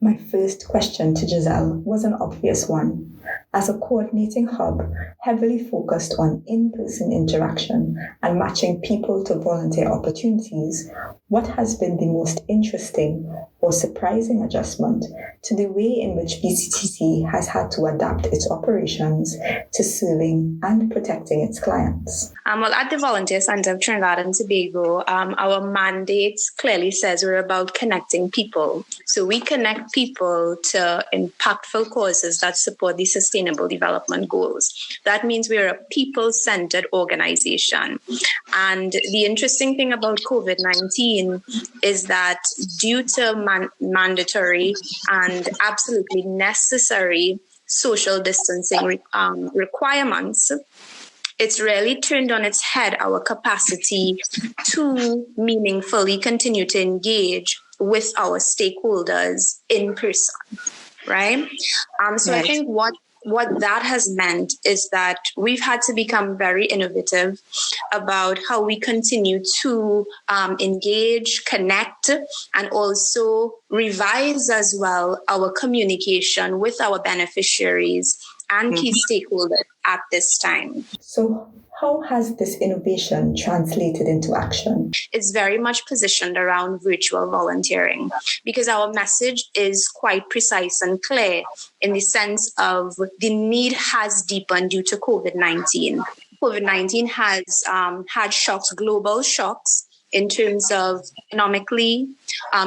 My first question to Giselle was an obvious one. As a coordinating hub heavily focused on in-person interaction and matching people to volunteer opportunities, what has been the most interesting or surprising adjustment to the way in which BCTC has had to adapt its operations to serving and protecting its clients? Well, at the Volunteer Center of Trinidad and Tobago, our mandate clearly says we're about connecting people. So we connect people to impactful causes that support the Sustainable Development Goals. That means we're a people-centered organization. And the interesting thing about COVID-19 is that due to mandatory and absolutely necessary social distancing requirements, it's really turned on its head our capacity to meaningfully continue to engage with our stakeholders in person, right? So right. I think what that has meant is that we've had to become very innovative about how we continue to engage, connect, and also revise as well our communication with our beneficiaries and key stakeholders at this time. So how has this innovation translated into action? It's very much positioned around virtual volunteering because our message is quite precise and clear in the sense of the need has deepened due to COVID-19. COVID-19 has had shocks, global shocks, in terms of economically,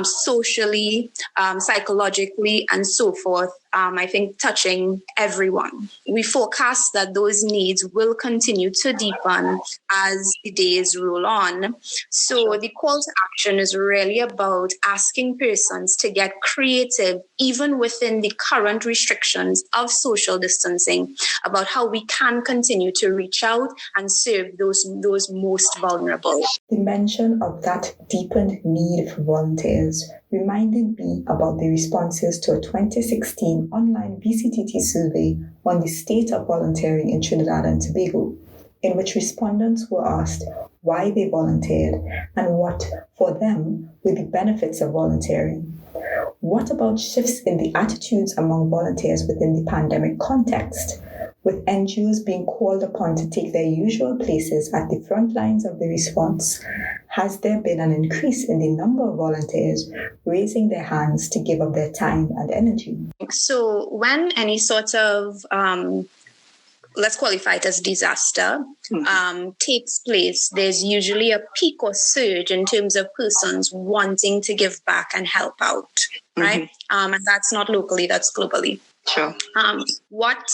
socially, psychologically, and so forth, I think touching everyone. We forecast that those needs will continue to deepen as the days roll on. So the call to action is really about asking persons to get creative, even within the current restrictions of social distancing, about how we can continue to reach out and serve those most vulnerable. The mention of that deepened need for volunteers reminded me about the responses to a 2016 online BCTT survey on the state of volunteering in Trinidad and Tobago, in which respondents were asked why they volunteered and what, for them, were the benefits of volunteering. What about shifts in the attitudes among volunteers within the pandemic context? With NGOs being called upon to take their usual places at the front lines of the response, has there been an increase in the number of volunteers raising their hands to give up their time and energy? So when any sort of, let's qualify it as disaster, takes place, there's usually a peak or surge in terms of persons wanting to give back and help out, right? And that's not locally, that's globally. Sure. What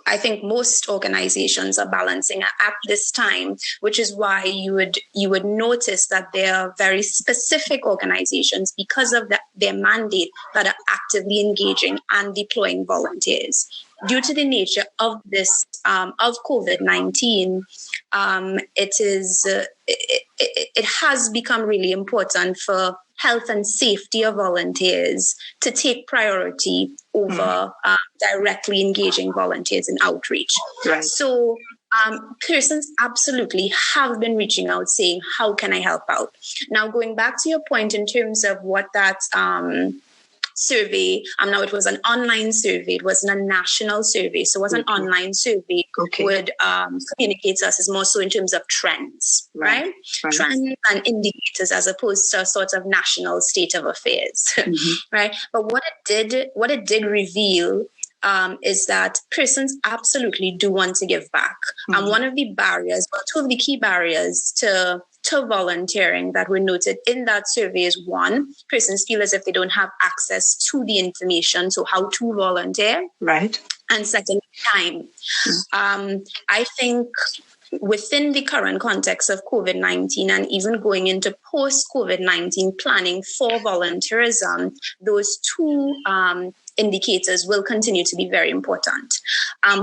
I think most organizations are balancing at this time, which is why you would notice that there are very specific organizations because of their mandate that are actively engaging and deploying volunteers. Due to the nature of this of COVID-19, it has become really important for health and safety of volunteers to take priority over directly engaging volunteers in outreach. Right. So persons absolutely have been reaching out saying, how can I help out? Now, going back to your point in terms of what that survey, now it was an online survey, it wasn't a national survey, so it was an online survey, would communicate to us is more so in terms of trends, right? Trends and indicators as opposed to a sort of national state of affairs, right? But what it did reveal is that persons absolutely do want to give back. And one of the barriers, well, two of the key barriers to volunteering that were noted in that survey is one, persons feel as if they don't have access to the information, so how to volunteer. Right. And second, time. I think within the current context of COVID-19 and even going into post-COVID-19 planning for volunteerism, those two indicators will continue to be very important.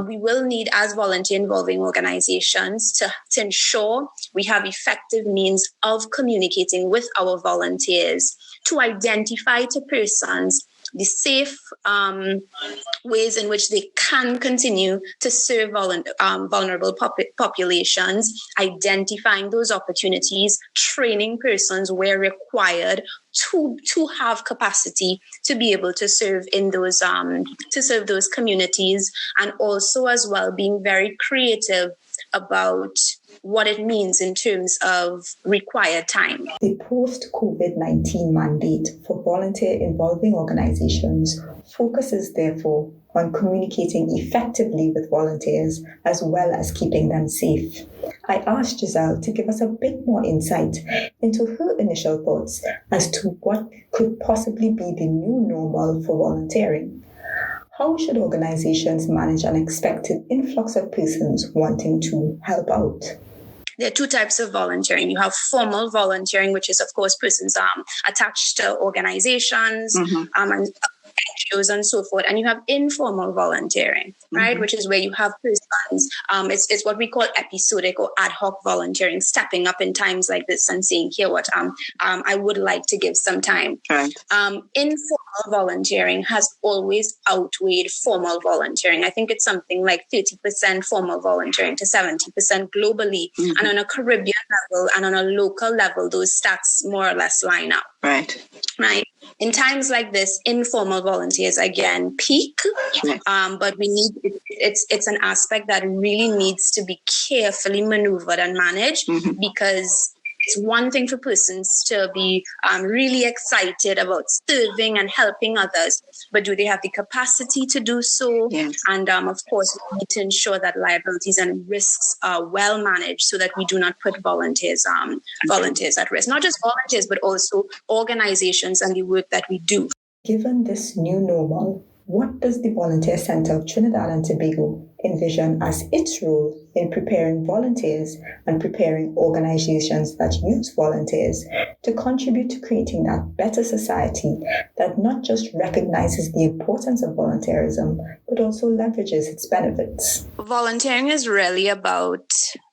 We will need, as volunteer involving organizations, to ensure we have effective means of communicating with our volunteers to identify to persons the safe ways in which they can continue to serve vulnerable populations, identifying those opportunities, training persons where required to have capacity to be able to serve in those those communities, and also as well being very creative about what it means in terms of required time. The post-COVID-19 mandate for volunteer-involving organizations focuses, therefore, on communicating effectively with volunteers as well as keeping them safe. I asked Giselle to give us a bit more insight into her initial thoughts as to what could possibly be the new normal for volunteering. How should organizations manage an expected influx of persons wanting to help out? There are two types of volunteering. You have formal volunteering, which is, of course, persons attached to organizations and NGOs and so forth. And you have informal volunteering, right? Which is where you have persons. It's what we call episodic or ad hoc volunteering, stepping up in times like this and saying, here what I would like to give some time. Right. Informal volunteering has always outweighed formal volunteering. I think it's something like 30% formal volunteering to 70% globally. And on a Caribbean level and on a local level, those stats more or less line up. Right. In times like this, informal volunteers again peak, but we need it's an aspect that really needs to be carefully maneuvered and managed, because it's one thing for persons to be really excited about serving and helping others, but do they have the capacity to do so? Yes. And of course, we need to ensure that liabilities and risks are well managed so that we do not put volunteers at risk. Not just volunteers, but also organizations and the work that we do. Given this new normal, what does the Volunteer Center of Trinidad and Tobago envision as its role in preparing volunteers and preparing organizations that use volunteers to contribute to creating that better society that not just recognizes the importance of volunteerism, but also leverages its benefits? Volunteering is really about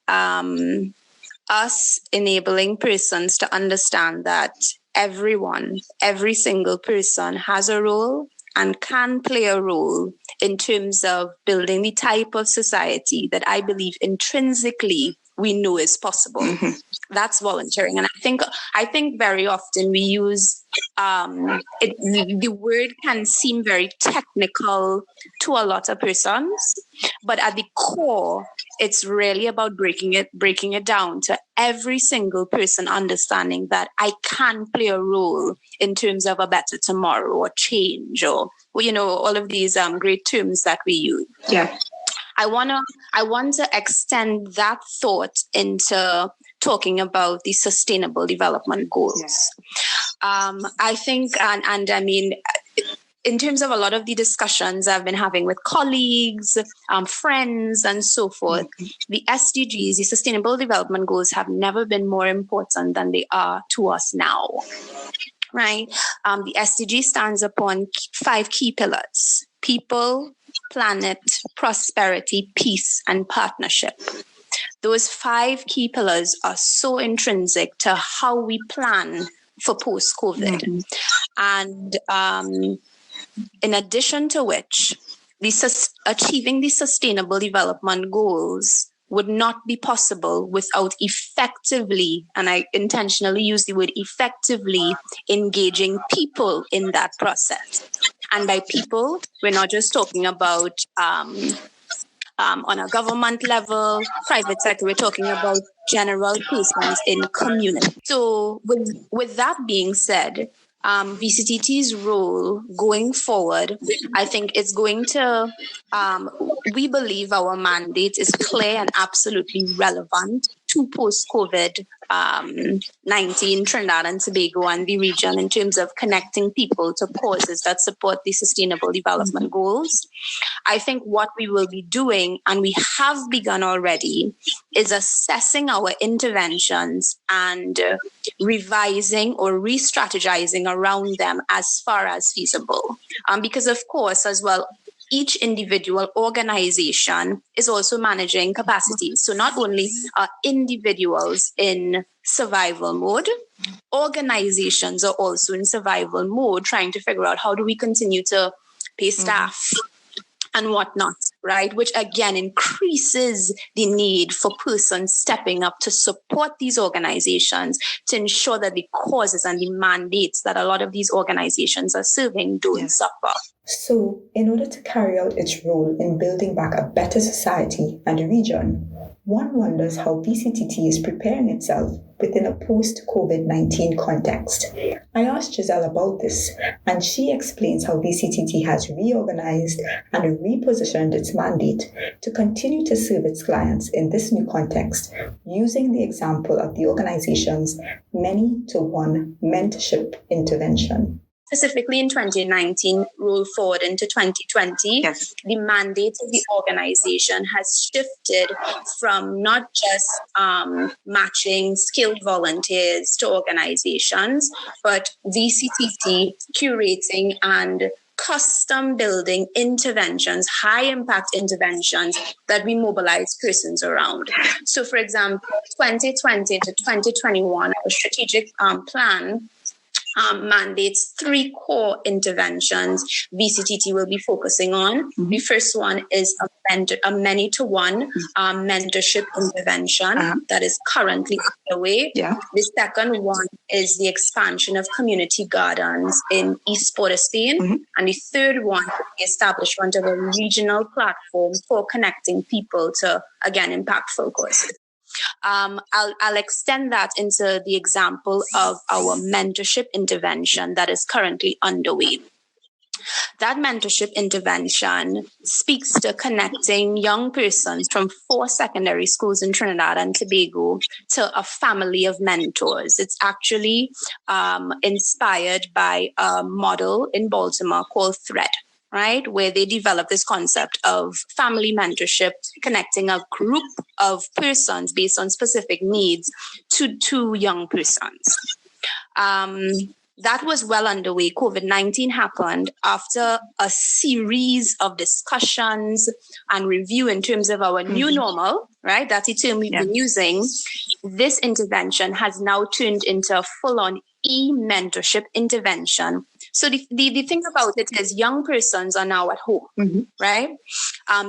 us enabling persons to understand that every single person has a role and can play a role in terms of building the type of society that I believe intrinsically we know is possible. That's volunteering. And I think very often we use the word can seem very technical to a lot of persons, but at the core, it's really about breaking it down to every single person understanding that I can play a role in terms of a better tomorrow or change or all of these great terms that we use. Yeah. I want to extend that thought into talking about the Sustainable Development Goals. Yeah. I think, and I mean, in terms of a lot of the discussions I've been having with colleagues, friends, and so forth, the SDGs, the Sustainable Development Goals, have never been more important than they are to us now. Right? The SDG stands upon 5 key pillars: people, planet, prosperity, peace, and partnership. Those 5 key pillars are so intrinsic to how we plan for post-COVID. And in addition to which, achieving the Sustainable Development Goals would not be possible without effectively, and I intentionally use the word effectively, engaging people in that process. And by people, we're not just talking about on a government level, private sector, we're talking about general persons in community. So with that being said, VCTT's role going forward, I think it's going to, we believe our mandate is clear and absolutely relevant to post-COVID-19 Trinidad and Tobago and the region in terms of connecting people to causes that support the Sustainable Development Goals. I think what we will be doing, and we have begun already, is assessing our interventions and revising or re-strategizing around them as far as feasible. Because of course, as well, each individual organization is also managing capacity. So not only are individuals in survival mode, organizations are also in survival mode, trying to figure out how do we continue to pay staff and whatnot, right? Which again increases the need for persons stepping up to support these organizations to ensure that the causes and the mandates that a lot of these organizations are serving don't suffer. So, in order to carry out its role in building back a better society and a region, one wonders how VCTT is preparing itself within a post-COVID-19 context. I asked Giselle about this, and she explains how VCTT has reorganized and repositioned its mandate to continue to serve its clients in this new context, using the example of the organization's many-to-one mentorship intervention. Specifically in 2019, roll forward into 2020, the mandate of the organization has shifted from not just matching skilled volunteers to organizations, but VCTT curating and custom building interventions, high impact interventions that we mobilize persons around. So for example, 2020 to 2021, a strategic plan mandates 3 core interventions VCTT will be focusing on. The first one is a many-to-one mentorship intervention that is currently underway. The second one is the expansion of community gardens in East Port of Spain. And the third one is the establishment of a regional platform for connecting people to, again, impactful causes. I'll extend that into the example of our mentorship intervention that is currently underway. That mentorship intervention speaks to connecting young persons from 4 secondary schools in Trinidad and Tobago to a family of mentors. It's actually inspired by a model in Baltimore called THREAD, right? Where they develop this concept of family mentorship, connecting a group of persons based on specific needs to 2 young persons. That was well underway. COVID-19 happened after a series of discussions and review in terms of our new normal, right? That's the term we've been using. This intervention has now turned into a full-on e-mentorship intervention. So the thing about it is young persons are now at home, right?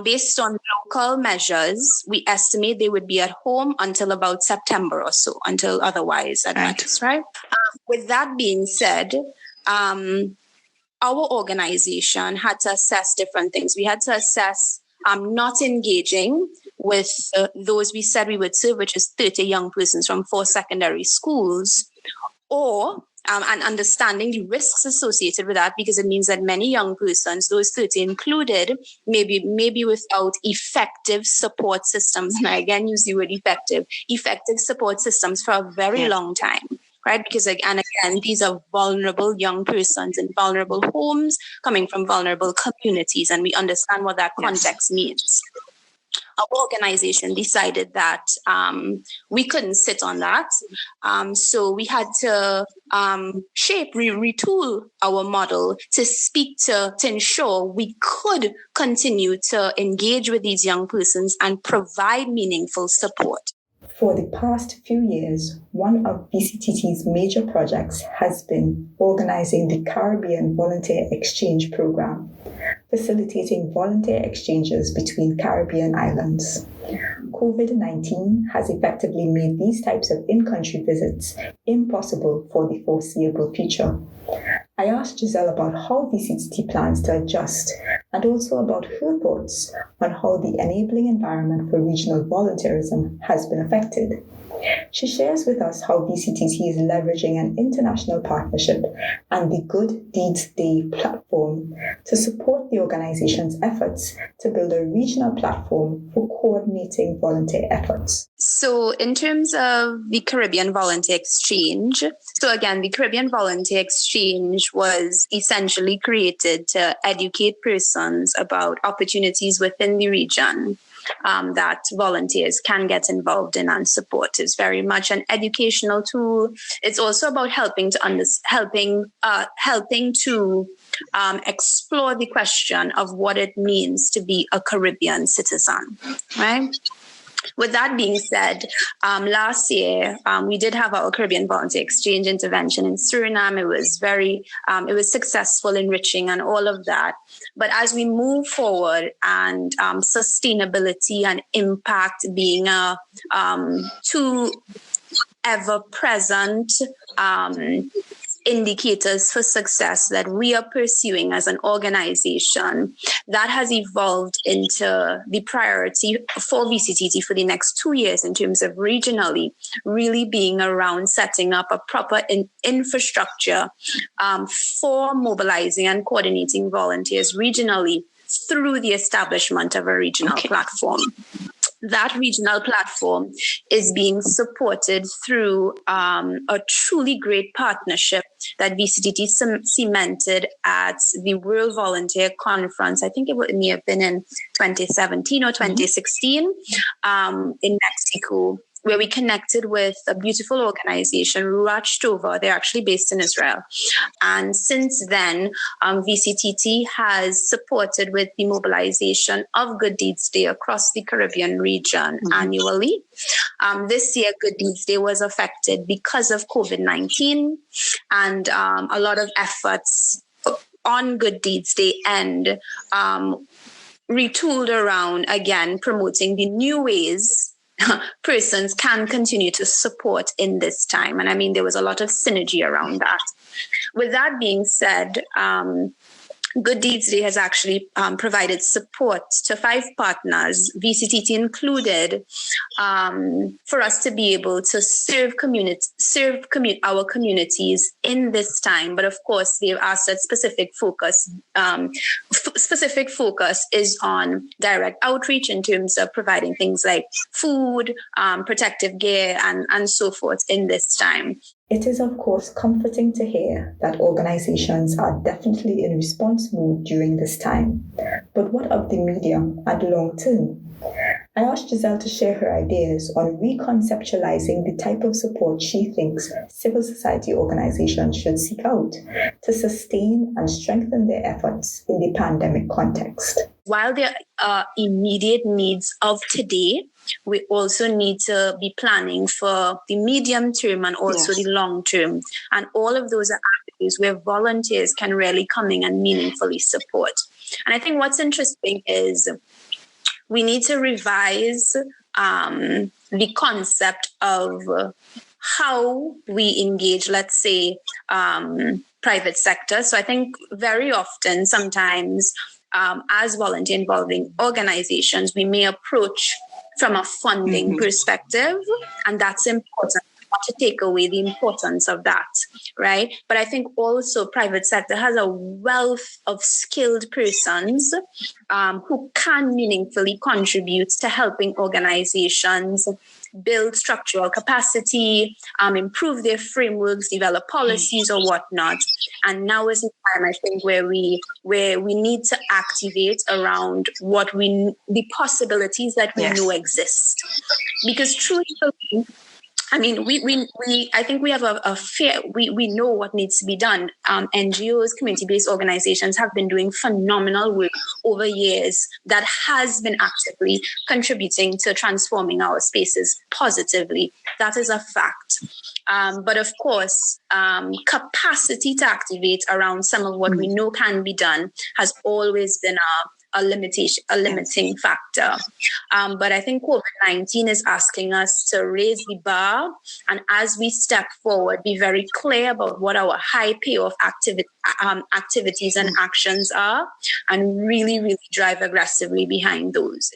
Based on local measures, we estimate they would be at home until about September or so, until otherwise advised, right? With that being said, our organization had to assess different things. We had to assess not engaging with those we said we would serve, which is 30 young persons from 4 secondary schools, or and understanding the risks associated with that, because it means that many young persons, those 30 included, maybe without effective support systems, and I again use the word effective support systems for a very long time, right? Because again, these are vulnerable young persons in vulnerable homes, coming from vulnerable communities, and we understand what that context means. Our organization decided that we couldn't sit on that. So we had to retool our model to speak to ensure we could continue to engage with these young persons and provide meaningful support. For the past few years, one of VCTT's major projects has been organizing the Caribbean Volunteer Exchange Program, facilitating volunteer exchanges between Caribbean islands. COVID-19 has effectively made these types of in-country visits impossible for the foreseeable future. I asked Giselle about how VCTT plans to adjust and also about her thoughts on how the enabling environment for regional volunteerism has been affected. She shares with us how VCTT is leveraging an international partnership and the Good Deeds Day platform to support the organization's efforts to build a regional platform for coordinating volunteer efforts. So in terms of the Caribbean Volunteer Exchange, so again, the Caribbean Volunteer Exchange was essentially created to educate persons about opportunities within the region that volunteers can get involved in and support. It's very much an educational tool. It's also about helping to explore the question of what it means to be a Caribbean citizen, right? With that being said, last year we did have our Caribbean Volunteer Exchange intervention in Suriname. It was it was successful, enriching, and all of that. But as we move forward and sustainability and impact being two ever-present indicators for success that we are pursuing as an organization, that has evolved into the priority for VCTT for the next 2 years in terms of regionally really being around setting up a proper infrastructure for mobilizing and coordinating volunteers regionally through the establishment of a regional platform. That regional platform is being supported through a truly great partnership that VCTT cemented at the World Volunteer Conference. I think it may have been in 2017 or 2016 in Mexico, where we connected with a beautiful organization, Ruach Tova. They're actually based in Israel. And since then, VCTT has supported with the mobilization of Good Deeds Day across the Caribbean region annually. This year, Good Deeds Day was affected because of COVID-19, and a lot of efforts on Good Deeds Day end retooled around, again, promoting the new ways persons can continue to support in this time. And I mean, there was a lot of synergy around that. With that being said, Good Deeds Day has actually provided support to 5 partners, VCTT included, for us to be able to serve our communities in this time. But of course, they've asked that specific focus is on direct outreach in terms of providing things like food, protective gear, and so forth in this time. It is, of course, comforting to hear that organizations are definitely in response mode during this time. But what of the medium and long term? I asked Giselle to share her ideas on reconceptualizing the type of support she thinks civil society organizations should seek out to sustain and strengthen their efforts in the pandemic context. While there are immediate needs of today, we also need to be planning for the medium term and also the long term. And all of those are avenues where volunteers can really come in and meaningfully support. And I think what's interesting is we need to revise the concept of how we engage, let's say, private sector. So I think very often, sometimes, as volunteer involving organizations, we may approach from a funding perspective, and that's important. Not to take away the importance of that, right? But I think also private sector has a wealth of skilled persons who can meaningfully contribute to helping organizations build structural capacity, improve their frameworks, develop policies or whatnot. And now is the time, I think, where we need to activate around the possibilities that we know exist. Because truthfully, I mean, I think we have we know what needs to be done. NGOs, community-based organizations have been doing phenomenal work over years that has been actively contributing to transforming our spaces positively. That is a fact. But of course, capacity to activate around some of what we know can be done has always been a limiting factor. But I think COVID-19 is asking us to raise the bar, and as we step forward, be very clear about what our high payoff activities and actions are, and really, really drive aggressively behind those.